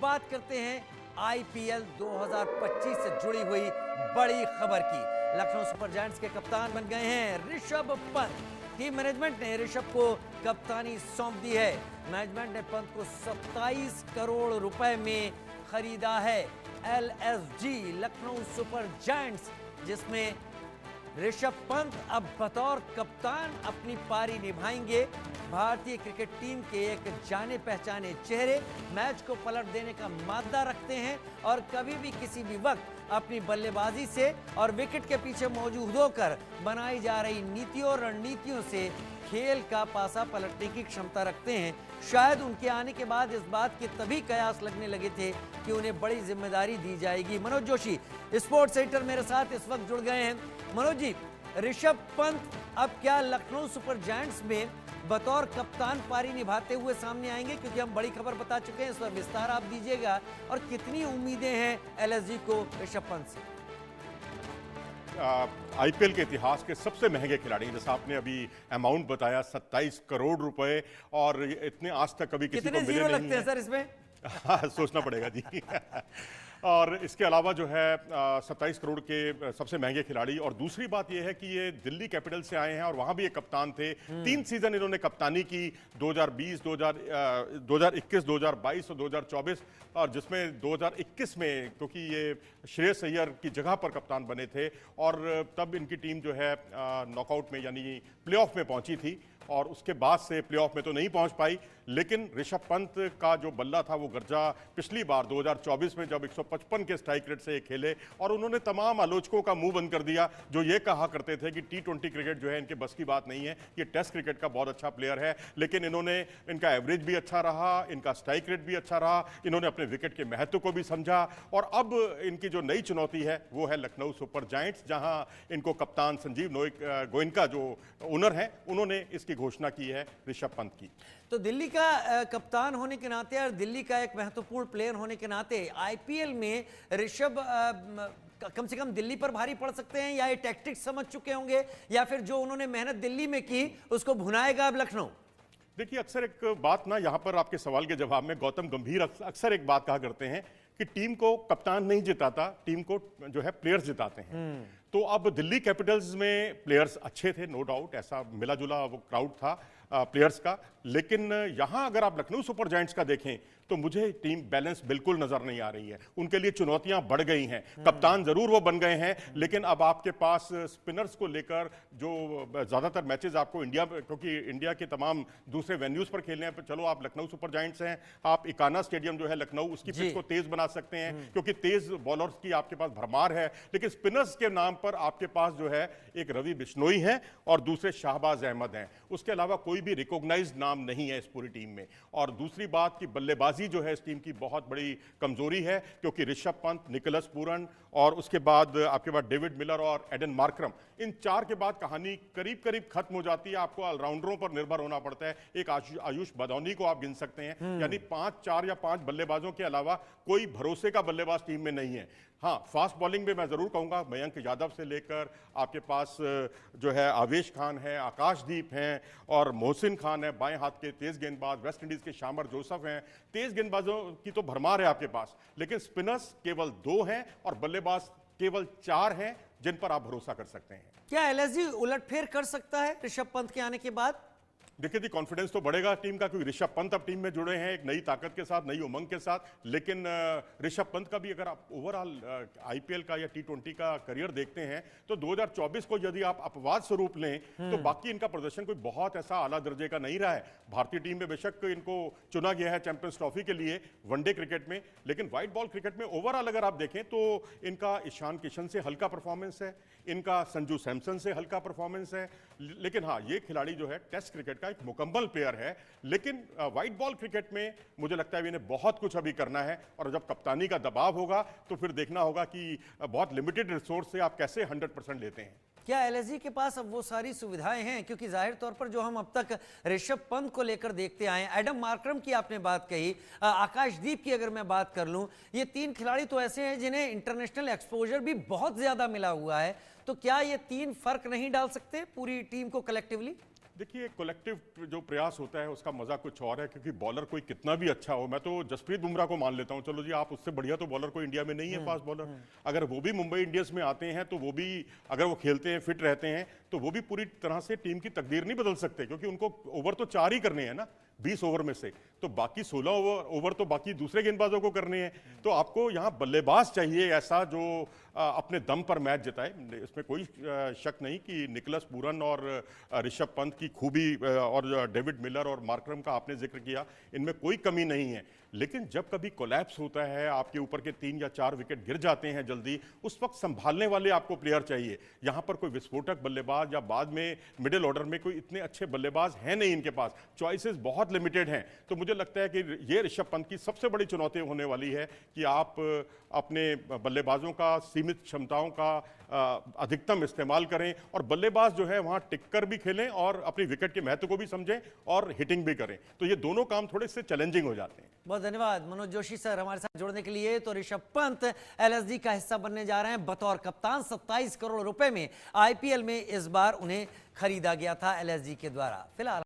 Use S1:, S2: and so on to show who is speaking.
S1: बात करते हैं आईपीएल 2025 से जुड़ी हुई बड़ी खबर की। लखनऊ सुपर जायंट्स के कप्तान बन गए हैं ऋषभ पंत। टीम मैनेजमेंट ने ऋषभ को कप्तानी सौंप दी है। मैनेजमेंट ने पंत को 27 करोड़ रुपए में खरीदा है। एलएसजी लखनऊ सुपर जायंट्स, जिसमें ऋषभ पंत अब बतौर कप्तान अपनी पारी निभाएंगे। भारतीय क्रिकेट टीम के एक जाने पहचाने चेहरे मैच को पलट देने का मादा रखते हैं और कभी भी किसी भी वक्त अपनी बल्लेबाजी से और विकेट के पीछे मौजूद होकर बनाई जा रही नीतियों और रणनीतियों से खेल का पासा पलटने की क्षमता रखते हैं। शायद उनके आने के बाद इस बात के तभी कयास लगने लगे थे कि उन्हें बड़ी जिम्मेदारी दी जाएगी। मनोज जोशी स्पोर्ट्स सेंटर मेरे साथ इस वक्त जुड़ गए हैं। मनोज जी, ऋषभ पंत अब क्या लखनऊ सुपर जायंट्स में बतौर कप्तान पारी निभाते हुए सामने आएंगे? क्योंकि हम बड़ी खबर बता चुके हैं, इस पर विस्तार आप दीजिएगा और कितनी उम्मीदें हैं एलएसजी को ऋषभ पंत से?
S2: आईपीएल के इतिहास के सबसे महंगे खिलाड़ी, जैसा आपने अभी अमाउंट बताया 27 करोड़ रुपए, और इतने आज तक कभी किसी को मिले नहीं
S1: लगते हैं सर इसमें?
S2: सोचना पड़ेगा जी। और इसके अलावा जो है 27 करोड़ के सबसे महंगे खिलाड़ी। और दूसरी बात यह है कि ये दिल्ली कैपिटल से आए हैं और वहां भी एक कप्तान थे। 3 सीजन इन्होंने कप्तानी की, 2020, 2021, 2022 और 2024, और जिसमें 2021 में क्योंकि ये श्रेयस अय्यर की जगह पर कप्तान बने थे और तब इनकी टीम जो है नॉकआउट में यानी प्लेऑफ में पहुंची थी, और उसके बाद से प्लेऑफ में तो नहीं पहुंच पाई। लेकिन ऋषभ पंत का जो बल्ला था वो गर्जा पिछली बार 2024 में जब 155 के स्ट्राइक रेट से खेले और उन्होंने तमाम आलोचकों का मुंह बंद कर दिया जो ये कहा करते थे कि T20 क्रिकेट जो है इनके बस की बात नहीं है, ये टेस्ट क्रिकेट का बहुत अच्छा प्लेयर है। लेकिन इनका एवरेज भी अच्छा रहा, इनका स्ट्राइक रेट भी अच्छा रहा, इन्होंने अपने विकेट के महत्व को भी समझा, और अब इनकी जो नई चुनौती है वो है लखनऊ सुपर जायंट्स, जहां इनको कप्तान संजीव गोयनका जो ओनर हैं उन्होंने इसकी घोषणा की है ऋषभ पंत की।
S1: तो दिल्ली का कप्तान होने के नाते और दिल्ली का एक महत्वपूर्ण प्लेयर होने के नाते आईपीएल में ऋषभ कम से कम दिल्ली पर भारी पड़ सकते हैं, या ये टैक्टिक्स समझ चुके होंगे, या फिर जो उन्होंने मेहनत दिल्ली में की उसको भुनाएगा अब लखनऊ?
S2: देखिए, अक्सर एक बात ना यहाँ पर आपके सवाल के जवाब में गौतम गंभीर अक्सर एक बात कहा करते हैं कि टीम को कप्तान नहीं जिताता, टीम को जो है प्लेयर्स जिताते हैं। तो अब दिल्ली कैपिटल्स में प्लेयर्स अच्छे थे, नो डाउट, ऐसा मिला जुला वो क्राउड था प्लेयर्स का। लेकिन यहां अगर आप लखनऊ सुपर जायंट्स का देखें तो मुझे टीम बैलेंस बिल्कुल नजर नहीं आ रही है। उनके लिए चुनौतियां बढ़ गई हैं। कप्तान जरूर वो बन गए हैं, लेकिन अब आपके पास स्पिनर्स को लेकर जो ज्यादातर मैचेस आपको इंडिया, क्योंकि इंडिया के तमाम दूसरे वेन्यूज पर खेलने हैं, चलो आप लखनऊ सुपर जायंट्स हैं, आप इकाना स्टेडियम जो है लखनऊ, उसकी पिच को तेज बना सकते हैं क्योंकि तेज बॉलर्स की आपके पास भरमार है। लेकिन स्पिनर्स के नाम पर आपके पास जो है एक रवि बिश्नोई है और दूसरे शाहबाज अहमद हैं। उसके अलावा कोई भी रिकॉग्नाइज्ड नाम नहीं है इस पूरी टीम में। और दूसरी बात कि बल्लेबाजी जो है इस टीम की बहुत बड़ी कमजोरी है, क्योंकि ऋषभ पंत, निकोलस पूरन और उसके बाद आपके पास डेविड मिलर और एडन मार्करम, इन चार के बाद कहानी करीब करीब खत्म हो जाती है। आपको ऑलराउंडरों पर निर्भर होना पड़ता है। एक आयुष बदौनी को आप गिन सकते हैं, यानी 4 या 5 बल्लेबाजों के अलावा कोई भरोसे का बल्लेबाज टीम में नहीं है। हाँ, फास्ट बॉलिंग में मैं जरूर कहूंगा मयंक यादव से लेकर आपके पास जो है आवेश खान है, आकाशदीप हैं और मोहसिन खान है, बाएं हाथ के तेज गेंदबाज, वेस्ट इंडीज के शामर जोसफ हैं। तेज गेंदबाजों की तो भरमार है आपके पास, लेकिन स्पिनर्स केवल 2 हैं और बल्लेबाज केवल 4 हैं जिन पर आप भरोसा कर सकते हैं।
S1: क्या एलएसजी उलटफेर कर सकता है ऋषभ पंत के आने के बाद?
S2: देखिए जी, कॉन्फिडेंस तो बढ़ेगा टीम का, क्योंकि ऋषभ पंत अब टीम में जुड़े हैं एक नई ताकत के साथ, नई उमंग के साथ। लेकिन ऋषभ पंत का भी अगर आप ओवरऑल आईपीएल का या T20 का करियर देखते हैं तो 2024 को यदि आप अपवाद स्वरूप लें तो बाकी इनका प्रदर्शन कोई बहुत ऐसा आला दर्जे का नहीं रहा है। भारतीय टीम में बेशक इनको चुना गया है चैंपियंस ट्रॉफी के लिए वनडे क्रिकेट में, लेकिन व्हाइट बॉल क्रिकेट में ओवरऑल अगर आप देखें तो इनका ईशान किशन से हल्का परफॉर्मेंस है, इनका संजू सैमसन से हल्का परफॉर्मेंस है। लेकिन हाँ, ये खिलाड़ी जो है टेस्ट क्रिकेट का एक मुकम्मल प्लेयर है। लेकिन व्हाइट बॉल क्रिकेट में मुझे लगता है इन्हें बहुत कुछ अभी करना है, और जब कप्तानी का दबाव होगा तो फिर देखना होगा कि बहुत लिमिटेड रिसोर्स से आप कैसे 100% लेते हैं।
S1: क्या एलएसजी के पास अब वो सारी सुविधाएं हैं? क्योंकि जाहिर तौर पर जो हम अब तक ऋषभ पंत को लेकर देखते आए, एडम मार्करम की आपने बात कही, आकाशदीप की अगर मैं बात कर लूं, ये 3 खिलाड़ी तो ऐसे हैं जिन्हें इंटरनेशनल एक्सपोजर भी बहुत ज्यादा मिला हुआ है। तो क्या ये 3 फर्क नहीं डाल सकते पूरी टीम को कलेक्टिवली?
S2: देखिए, कलेक्टिव जो प्रयास होता है उसका मजा कुछ और है, क्योंकि बॉलर कोई कितना भी अच्छा हो, मैं तो जसप्रीत बुमराह को मान लेता हूं, चलो जी आप उससे बढ़िया तो बॉलर कोई इंडिया में नहीं है फास्ट बॉलर। अगर वो भी मुंबई इंडियंस में आते हैं तो वो भी, अगर वो खेलते हैं, फिट रहते हैं, तो वो भी पूरी तरह से टीम की तकदीर नहीं बदल सकते, क्योंकि उनको ओवर तो 4 ही करने हैं ना 20 ओवर में से, तो बाकी 16 ओवर तो बाकी दूसरे गेंदबाजों को करने हैं। तो आपको यहाँ बल्लेबाज चाहिए ऐसा जो अपने दम पर मैच जिताए। इसमें कोई शक नहीं कि निकोलस पूरन और ऋषभ पंत की खूबी और डेविड मिलर और मार्करम का आपने जिक्र किया, इनमें कोई कमी नहीं है। लेकिन जब कभी कोलैप्स होता है, आपके ऊपर के 3 या 4 विकेट गिर जाते हैं जल्दी, उस वक्त संभालने वाले आपको प्लेयर चाहिए। यहाँ पर कोई विस्फोटक बल्लेबाज या बाद में मिडिल ऑर्डर में कोई इतने अच्छे बल्लेबाज हैं नहीं, इनके पास चॉइसेस बहुत लिमिटेड हैं। तो मुझे लगता है कि ये ऋषभ पंत की सबसे बड़ी चुनौती होने वाली है कि आप अपने बल्लेबाजों का सीमित क्षमताओं का अधिकतम इस्तेमाल करें, और बल्लेबाज जो है वहां टिककर भी खेलें और अपनी विकेट के महत्व को भी समझें और हिटिंग भी करें। तो ये दोनों काम थोड़े से चैलेंजिंग हो जाते हैं।
S1: बहुत धन्यवाद मनोज जोशी सर हमारे साथ जुड़ने के लिए। तो ऋषभ पंत एलएसजी का हिस्सा बनने जा रहे हैं बतौर कप्तान। 27 करोड़ रुपए में आईपीएल में इस बार उन्हें खरीदा गया था एलएसजी के द्वारा। फिलहाल